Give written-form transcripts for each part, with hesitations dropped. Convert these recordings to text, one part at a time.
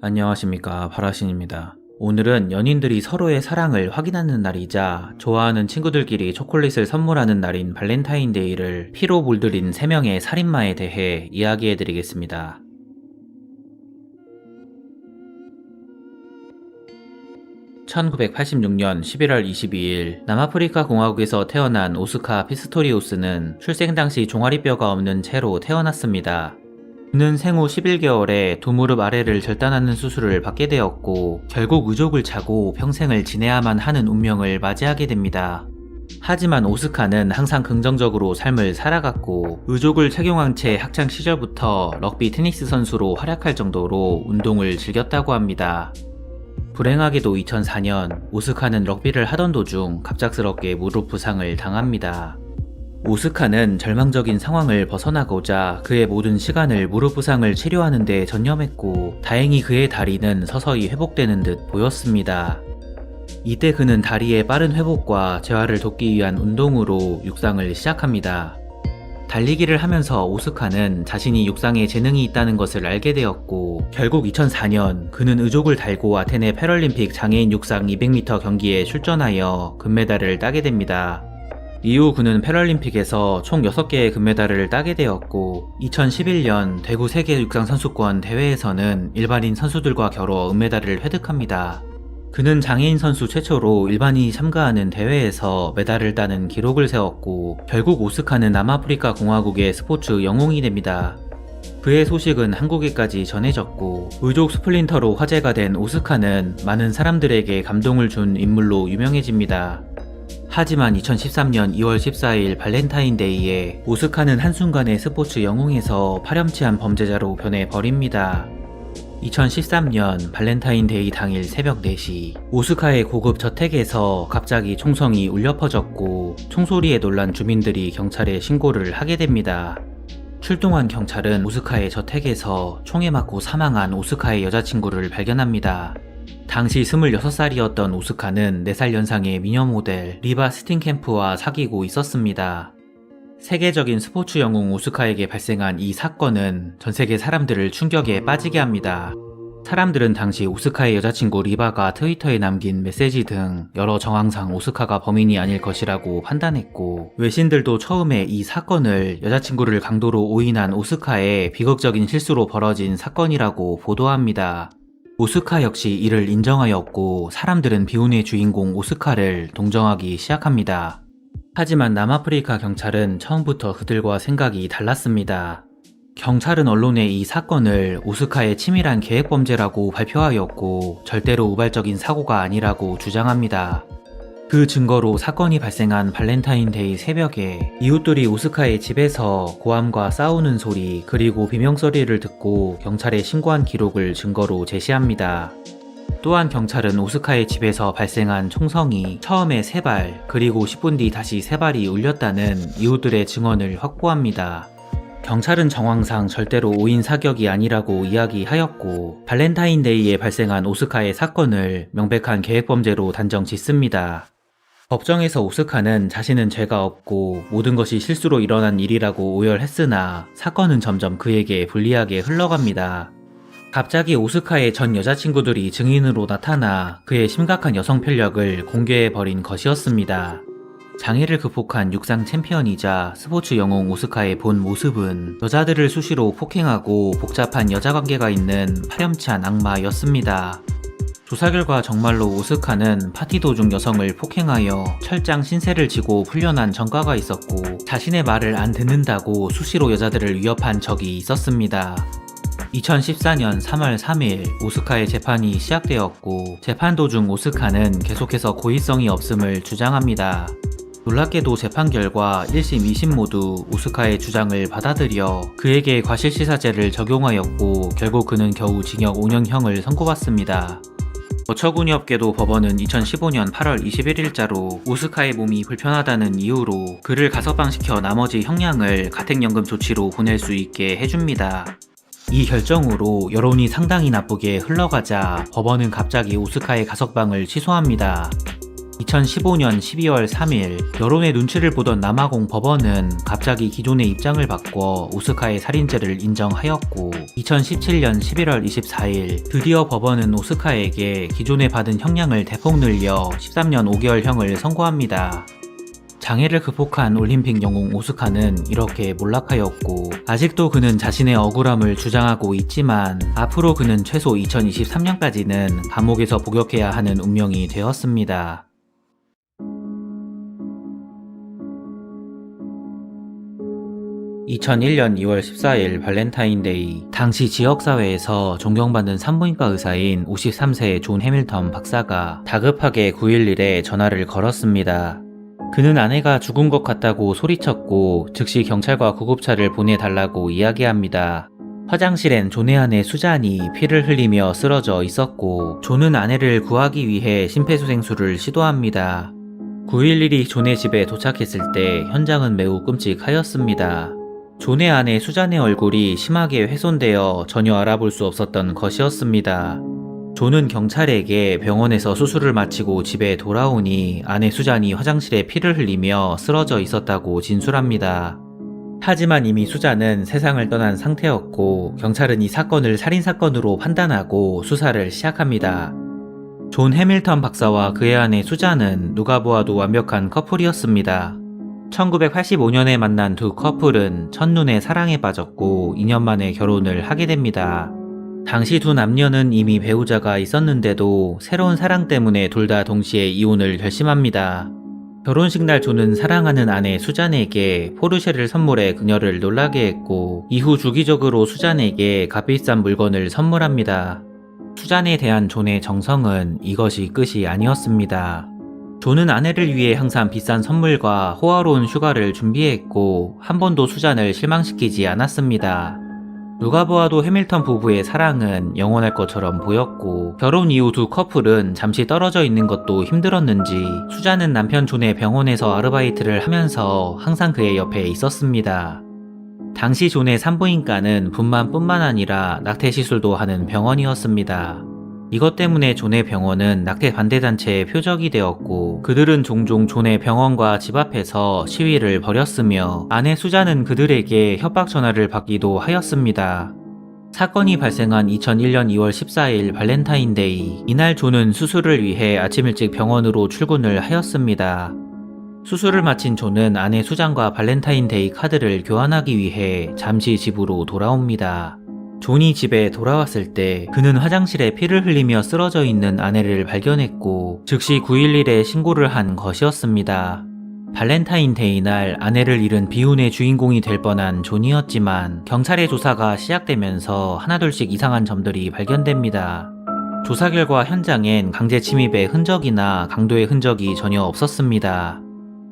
안녕하십니까, 바라신입니다. 오늘은 연인들이 서로의 사랑을 확인하는 날이자 좋아하는 친구들끼리 초콜릿을 선물하는 날인 발렌타인데이를 피로 물들인 3명의 살인마에 대해 이야기해드리겠습니다. 1986년 11월 22일 남아프리카 공화국에서 태어난 오스카 피스토리우스는 출생 당시 종아리뼈가 없는 채로 태어났습니다. 그는 생후 11개월에 두 무릎 아래를 절단하는 수술을 받게 되었고 결국 의족을 차고 평생을 지내야만 하는 운명을 맞이하게 됩니다. 하지만 오스카는 항상 긍정적으로 삶을 살아갔고 의족을 착용한 채 학창 시절부터 럭비 테니스 선수로 활약할 정도로 운동을 즐겼다고 합니다. 불행하게도 2004년 오스카는 럭비를 하던 도중 갑작스럽게 무릎 부상을 당합니다. 오스카는 절망적인 상황을 벗어나고자 그의 모든 시간을 무릎 부상을 치료하는 데 전념했고 다행히 그의 다리는 서서히 회복되는 듯 보였습니다. 이때 그는 다리의 빠른 회복과 재활을 돕기 위한 운동으로 육상을 시작합니다. 달리기를 하면서 오스카는 자신이 육상에 재능이 있다는 것을 알게 되었고 결국 2004년 그는 의족을 달고 아테네 패럴림픽 장애인 육상 200m 경기에 출전하여 금메달을 따게 됩니다. 이후 그는 패럴림픽에서 총 6개의 금메달을 따게 되었고 2011년 대구 세계 육상 선수권 대회에서는 일반인 선수들과 겨뤄 은메달을 획득합니다. 그는 장애인 선수 최초로 일반인이 참가하는 대회에서 메달을 따는 기록을 세웠고 결국 오스카는 남아프리카 공화국의 스포츠 영웅이 됩니다. 그의 소식은 한국에까지 전해졌고 의족 스플린터로 화제가 된 오스카는 많은 사람들에게 감동을 준 인물로 유명해집니다. 하지만 2013년 2월 14일 발렌타인데이에 오스카는 한순간에 스포츠 영웅에서 파렴치한 범죄자로 변해버립니다. 2013년 발렌타인데이 당일 새벽 4시 오스카의 고급 저택에서 갑자기 총성이 울려 퍼졌고 총소리에 놀란 주민들이 경찰에 신고를 하게 됩니다. 출동한 경찰은 오스카의 저택에서 총에 맞고 사망한 오스카의 여자친구를 발견합니다. 당시 26살이었던 오스카는 4살 연상의 미녀 모델 리바 스팅캠프와 사귀고 있었습니다. 세계적인 스포츠 영웅 오스카에게 발생한 이 사건은 전세계 사람들을 충격에 빠지게 합니다. 사람들은 당시 오스카의 여자친구 리바가 트위터에 남긴 메시지 등 여러 정황상 오스카가 범인이 아닐 것이라고 판단했고 외신들도 처음에 이 사건을 여자친구를 강도로 오인한 오스카의 비극적인 실수로 벌어진 사건이라고 보도합니다. 오스카 역시 이를 인정하였고 사람들은 비운의 주인공 오스카를 동정하기 시작합니다. 하지만 남아프리카 경찰은 처음부터 그들과 생각이 달랐습니다. 경찰은 언론에 이 사건을 오스카의 치밀한 계획범죄라고 발표하였고 절대로 우발적인 사고가 아니라고 주장합니다. 그 증거로 사건이 발생한 발렌타인데이 새벽에 이웃들이 오스카의 집에서 고함과 싸우는 소리 그리고 비명소리를 듣고 경찰에 신고한 기록을 증거로 제시합니다. 또한 경찰은 오스카의 집에서 발생한 총성이 처음에 3발 그리고 10분 뒤 다시 3발이 울렸다는 이웃들의 증언을 확보합니다. 경찰은 정황상 절대로 오인 사격이 아니라고 이야기하였고 발렌타인데이에 발생한 오스카의 사건을 명백한 계획범죄로 단정 짓습니다. 법정에서 오스카는 자신은 죄가 없고 모든 것이 실수로 일어난 일이라고 오열했으나 사건은 점점 그에게 불리하게 흘러갑니다. 갑자기 오스카의 전 여자친구들이 증인으로 나타나 그의 심각한 여성 편력을 공개해버린 것이었습니다. 장애를 극복한 육상 챔피언이자 스포츠 영웅 오스카의 본 모습은 여자들을 수시로 폭행하고 복잡한 여자 관계가 있는 파렴치한 악마였습니다. 조사 결과 정말로 오스카는 파티 도중 여성을 폭행하여 철장 신세를 지고 풀려난 전과가 있었고 자신의 말을 안 듣는다고 수시로 여자들을 위협한 적이 있었습니다. 2014년 3월 3일 오스카의 재판이 시작되었고 재판 도중 오스카는 계속해서 고의성이 없음을 주장합니다. 놀랍게도 재판 결과 1심, 2심 모두 오스카의 주장을 받아들여 그에게 과실치사죄를 적용하였고 결국 그는 겨우 징역 5년형을 선고받습니다. 어처구니없게도 법원은 2015년 8월 21일자로 오스카의 몸이 불편하다는 이유로 그를 가석방시켜 나머지 형량을 가택연금 조치로 보낼 수 있게 해줍니다. 이 결정으로 여론이 상당히 나쁘게 흘러가자 법원은 갑자기 오스카의 가석방을 취소합니다. 2015년 12월 3일 여론의 눈치를 보던 남아공 법원은 갑자기 기존의 입장을 바꿔 오스카의 살인죄를 인정하였고 2017년 11월 24일 드디어 법원은 오스카에게 기존에 받은 형량을 대폭 늘려 13년 5개월형을 선고합니다. 장애를 극복한 올림픽 영웅 오스카는 이렇게 몰락하였고 아직도 그는 자신의 억울함을 주장하고 있지만 앞으로 그는 최소 2023년까지는 감옥에서 복역해야 하는 운명이 되었습니다. (2001년 2월 14일) 발렌타인데이, 당시 지역사회에서 존경받는 산부인과 의사인 53세 존 해밀턴 박사가 다급하게 911에 전화를 걸었습니다. 그는 아내가 죽은 것 같다고 소리쳤고 즉시 경찰과 구급차를 보내달라고 이야기합니다. 화장실엔 존의 아내 수잔이 피를 흘리며 쓰러져 있었고 존은 아내를 구하기 위해 심폐소생술을 시도합니다. 911이 존의 집에 도착했을 때 현장은 매우 끔찍하였습니다. 존의 아내 수잔의 얼굴이 심하게 훼손되어 전혀 알아볼 수 없었던 것이었습니다. 존은 경찰에게 병원에서 수술을 마치고 집에 돌아오니 아내 수잔이 화장실에 피를 흘리며 쓰러져 있었다고 진술합니다. 하지만 이미 수잔은 세상을 떠난 상태였고 경찰은 이 사건을 살인사건으로 판단하고 수사를 시작합니다. 존 해밀턴 박사와 그의 아내 수잔은 누가 보아도 완벽한 커플이었습니다. 1985년에 만난 두 커플은 첫눈에 사랑에 빠졌고 2년 만에 결혼을 하게 됩니다. 당시 두 남녀는 이미 배우자가 있었는데도 새로운 사랑 때문에 둘 다 동시에 이혼을 결심합니다. 결혼식 날 존은 사랑하는 아내 수잔에게 포르쉐를 선물해 그녀를 놀라게 했고 이후 주기적으로 수잔에게 값비싼 물건을 선물합니다. 수잔에 대한 존의 정성은 이것이 끝이 아니었습니다. 존은 아내를 위해 항상 비싼 선물과 호화로운 휴가를 준비했고 한 번도 수잔을 실망시키지 않았습니다. 누가 보아도 해밀턴 부부의 사랑은 영원할 것처럼 보였고 결혼 이후 두 커플은 잠시 떨어져 있는 것도 힘들었는지 수잔은 남편 존의 병원에서 아르바이트를 하면서 항상 그의 옆에 있었습니다. 당시 존의 산부인과는 분만뿐만 아니라 낙태 시술도 하는 병원이었습니다. 이것 때문에 존의 병원은 낙태 반대단체의 표적이 되었고 그들은 종종 존의 병원과 집 앞에서 시위를 벌였으며 아내 수잔은 그들에게 협박 전화를 받기도 하였습니다. 사건이 발생한 2001년 2월 14일 발렌타인데이, 이날 존은 수술을 위해 아침 일찍 병원으로 출근을 하였습니다. 수술을 마친 존은 아내 수잔과 발렌타인데이 카드를 교환하기 위해 잠시 집으로 돌아옵니다. 존이 집에 돌아왔을 때 그는 화장실에 피를 흘리며 쓰러져 있는 아내를 발견했고 즉시 911에 신고를 한 것이었습니다. 발렌타인데이 날 아내를 잃은 비운의 주인공이 될 뻔한 존이었지만 경찰의 조사가 시작되면서 하나둘씩 이상한 점들이 발견됩니다. 조사 결과 현장엔 강제 침입의 흔적이나 강도의 흔적이 전혀 없었습니다.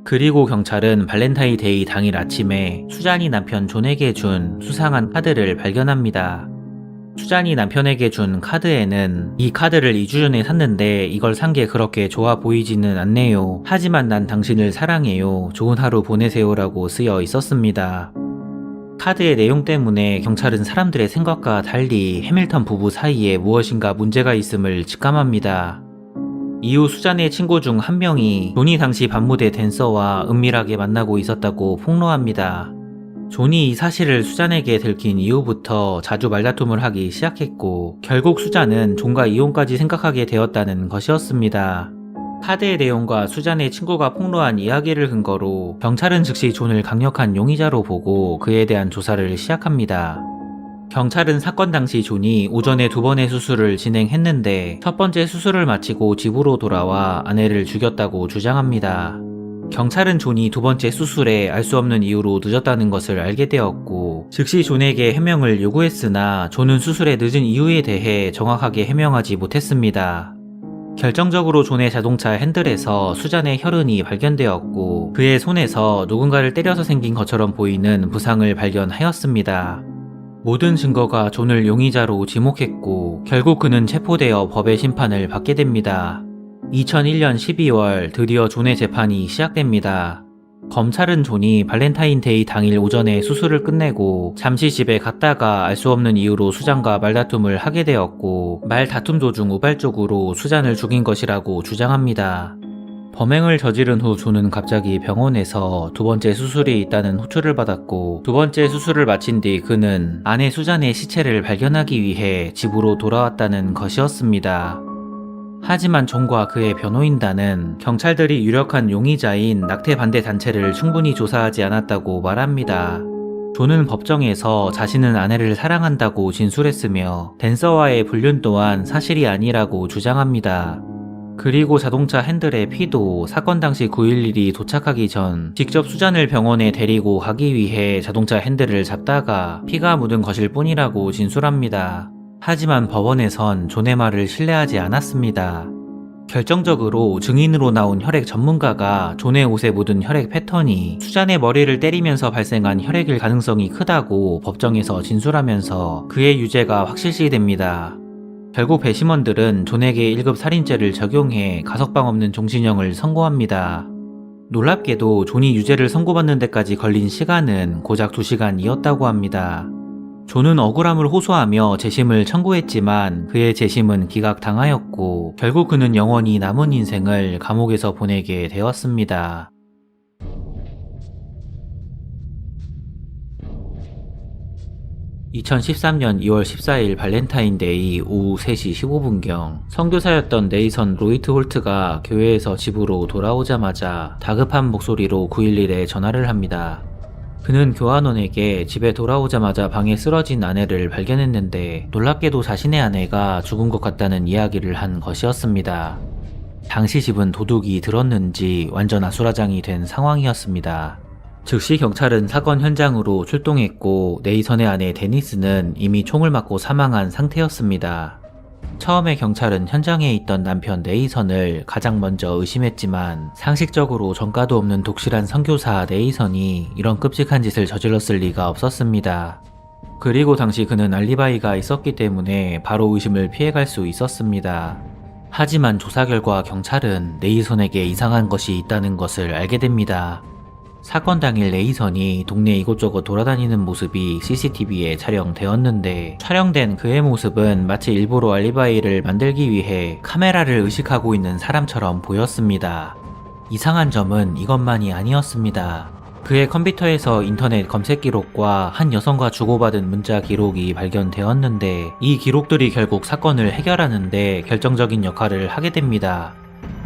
그리고 경찰은 발렌타인데이 당일 아침에 수잔이 남편 존에게 준 수상한 카드를 발견합니다. 수잔이 남편에게 준 카드에는 이 카드를 2주 전에 샀는데 이걸 산 게 그렇게 좋아 보이지는 않네요. 하지만 난 당신을 사랑해요. 좋은 하루 보내세요 라고 쓰여 있었습니다. 카드의 내용 때문에 경찰은 사람들의 생각과 달리 해밀턴 부부 사이에 무엇인가 문제가 있음을 직감합니다. 이후 수잔의 친구 중 한 명이 존이 당시 밤무대 댄서와 은밀하게 만나고 있었다고 폭로합니다. 존이 이 사실을 수잔에게 들킨 이후부터 자주 말다툼을 하기 시작했고 결국 수잔은 존과 이혼까지 생각하게 되었다는 것이었습니다. 카드의 내용과 수잔의 친구가 폭로한 이야기를 근거로 경찰은 즉시 존을 강력한 용의자로 보고 그에 대한 조사를 시작합니다. 경찰은 사건 당시 존이 오전에 2번의 수술을 진행했는데 첫 번째 수술을 마치고 집으로 돌아와 아내를 죽였다고 주장합니다. 경찰은 존이 2번째 수술에 알 수 없는 이유로 늦었다는 것을 알게 되었고 즉시 존에게 해명을 요구했으나 존은 수술에 늦은 이유에 대해 정확하게 해명하지 못했습니다. 결정적으로 존의 자동차 핸들에서 수잔의 혈흔이 발견되었고 그의 손에서 누군가를 때려서 생긴 것처럼 보이는 부상을 발견하였습니다. 모든 증거가 존을 용의자로 지목했고 결국 그는 체포되어 법의 심판을 받게 됩니다. 2001년 12월 드디어 존의 재판이 시작됩니다. 검찰은 존이 발렌타인데이 당일 오전에 수술을 끝내고 잠시 집에 갔다가 알 수 없는 이유로 수잔과 말다툼을 하게 되었고 말다툼 도중 우발적으로 수잔을 죽인 것이라고 주장합니다. 범행을 저지른 후 조는 갑자기 병원에서 두 번째 수술이 있다는 호출을 받았고 두 번째 수술을 마친 뒤 그는 아내 수잔의 시체를 발견하기 위해 집으로 돌아왔다는 것이었습니다. 하지만 존과 그의 변호인단은 경찰들이 유력한 용의자인 낙태 반대 단체를 충분히 조사하지 않았다고 말합니다. 존은 법정에서 자신은 아내를 사랑한다고 진술했으며 댄서와의 불륜 또한 사실이 아니라고 주장합니다. 그리고 자동차 핸들의 피도 사건 당시 911이 도착하기 전 직접 수잔을 병원에 데리고 가기 위해 자동차 핸들을 잡다가 피가 묻은 것일 뿐이라고 진술합니다. 하지만 법원에선 존의 말을 신뢰하지 않았습니다. 결정적으로 증인으로 나온 혈액 전문가가 존의 옷에 묻은 혈액 패턴이 수잔의 머리를 때리면서 발생한 혈액일 가능성이 크다고 법정에서 진술하면서 그의 유죄가 확실시됩니다. 결국 배심원들은 존에게 1급 살인죄를 적용해 가석방 없는 종신형을 선고합니다. 놀랍게도 존이 유죄를 선고받는 데까지 걸린 시간은 고작 2시간이었다고 합니다. 존은 억울함을 호소하며 재심을 청구했지만 그의 재심은 기각당하였고 결국 그는 영원히 남은 인생을 감옥에서 보내게 되었습니다. (2013년 2월 14일) 발렌타인데이 오후 3시 15분경 선교사였던 네이선 로이트 홀트가 교회에서 집으로 돌아오자마자 다급한 목소리로 911에 전화를 합니다. 그는 교환원에게 집에 돌아오자마자 방에 쓰러진 아내를 발견했는데 놀랍게도 자신의 아내가 죽은 것 같다는 이야기를 한 것이었습니다. 당시 집은 도둑이 들었는지 완전 아수라장이 된 상황이었습니다. 즉시 경찰은 사건 현장으로 출동했고 네이선의 아내 데니스는 이미 총을 맞고 사망한 상태였습니다. 처음에 경찰은 현장에 있던 남편 네이선을 가장 먼저 의심했지만 상식적으로 전과도 없는 독실한 선교사 네이선이 이런 끔찍한 짓을 저질렀을 리가 없었습니다. 그리고 당시 그는 알리바이가 있었기 때문에 바로 의심을 피해갈 수 있었습니다. 하지만 조사 결과 경찰은 네이선에게 이상한 것이 있다는 것을 알게 됩니다. 사건 당일 네이선이 동네 이곳저곳 돌아다니는 모습이 CCTV에 촬영되었는데 촬영된 그의 모습은 마치 일부러 알리바이를 만들기 위해 카메라를 의식하고 있는 사람처럼 보였습니다. 이상한 점은 이것만이 아니었습니다. 그의 컴퓨터에서 인터넷 검색 기록과 한 여성과 주고받은 문자 기록이 발견되었는데 이 기록들이 결국 사건을 해결하는 데 결정적인 역할을 하게 됩니다.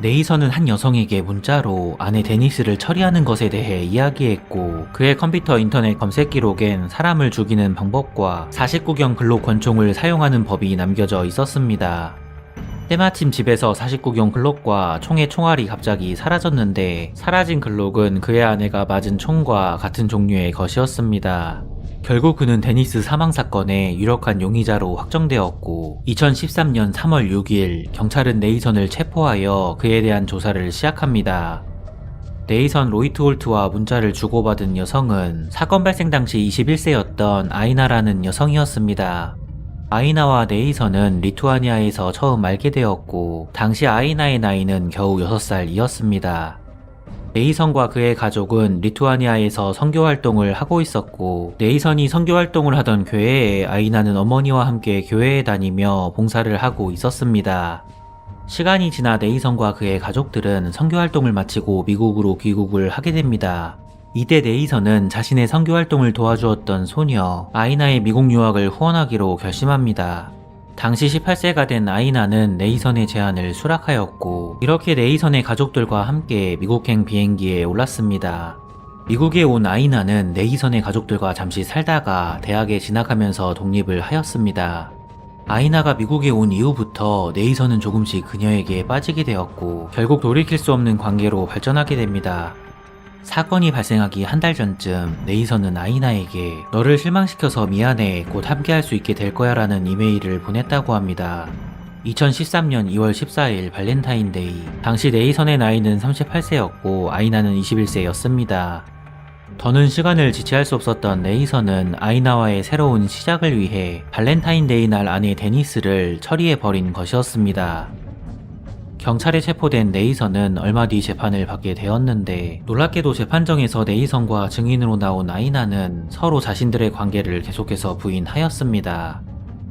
네이선은 한 여성에게 문자로 아내 데니스를 처리하는 것에 대해 이야기했고 그의 컴퓨터 인터넷 검색 기록엔 사람을 죽이는 방법과 49경 글록 권총을 사용하는 법이 남겨져 있었습니다. 때마침 집에서 49경 글록과 총의 총알이 갑자기 사라졌는데 사라진 글록은 그의 아내가 맞은 총과 같은 종류의 것이었습니다. 결국 그는 데니스 사망 사건의 유력한 용의자로 확정되었고 2013년 3월 6일 경찰은 네이선을 체포하여 그에 대한 조사를 시작합니다. 네이선 로이트 홀트와 문자를 주고받은 여성은 사건 발생 당시 21세였던 아이나라는 여성이었습니다. 아이나와 네이선은 리투아니아에서 처음 알게 되었고 당시 아이나의 나이는 겨우 6살이었습니다. 네이선과 그의 가족은 리투아니아에서 선교활동을 하고 있었고 네이선이 선교활동을 하던 교회에 아이나는 어머니와 함께 교회에 다니며 봉사를 하고 있었습니다. 시간이 지나 네이선과 그의 가족들은 선교활동을 마치고 미국으로 귀국을 하게 됩니다. 이때 네이선은 자신의 선교활동을 도와주었던 소녀 아이나의 미국 유학을 후원하기로 결심합니다. 당시 18세가 된 아이나는 네이선의 제안을 수락하였고 이렇게 네이선의 가족들과 함께 미국행 비행기에 올랐습니다. 미국에 온 아이나는 네이선의 가족들과 잠시 살다가 대학에 진학하면서 독립을 하였습니다. 아이나가 미국에 온 이후부터 네이선은 조금씩 그녀에게 빠지게 되었고 결국 돌이킬 수 없는 관계로 발전하게 됩니다. 사건이 발생하기 한 달 전쯤 네이선은 아이나에게 너를 실망시켜서 미안해, 곧 함께할 수 있게 될 거야 라는 이메일을 보냈다고 합니다. 2013년 2월 14일 발렌타인데이, 당시 네이선의 나이는 38세였고 아이나는 21세였습니다. 더는 시간을 지체할 수 없었던 네이선은 아이나와의 새로운 시작을 위해 발렌타인데이 날 아내 데니스를 처리해버린 것이었습니다. 경찰에 체포된 네이선은 얼마 뒤 재판을 받게 되었는데 놀랍게도 재판정에서 네이선과 증인으로 나온 아이나는 서로 자신들의 관계를 계속해서 부인하였습니다.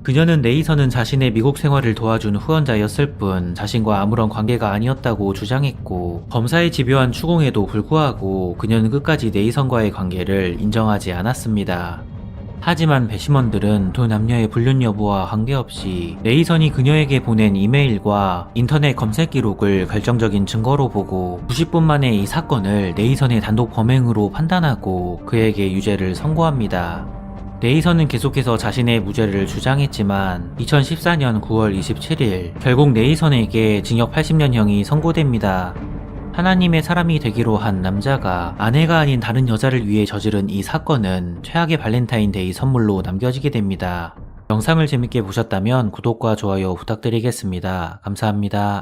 그녀는 네이선은 자신의 미국 생활을 도와준 후원자였을 뿐 자신과 아무런 관계가 아니었다고 주장했고, 검사의 집요한 추궁에도 불구하고 그녀는 끝까지 네이선과의 관계를 인정하지 않았습니다. 하지만 배심원들은 두 남녀의 불륜 여부와 관계없이 네이선이 그녀에게 보낸 이메일과 인터넷 검색 기록을 결정적인 증거로 보고 90분 만에 이 사건을 네이선의 단독 범행으로 판단하고 그에게 유죄를 선고합니다. 네이선은 계속해서 자신의 무죄를 주장했지만 2014년 9월 27일 결국 네이선에게 징역 80년형이 선고됩니다. 하나님의 사람이 되기로 한 남자가 아내가 아닌 다른 여자를 위해 저지른 이 사건은 최악의 발렌타인데이 선물로 남겨지게 됩니다. 영상을 재밌게 보셨다면 구독과 좋아요 부탁드리겠습니다. 감사합니다.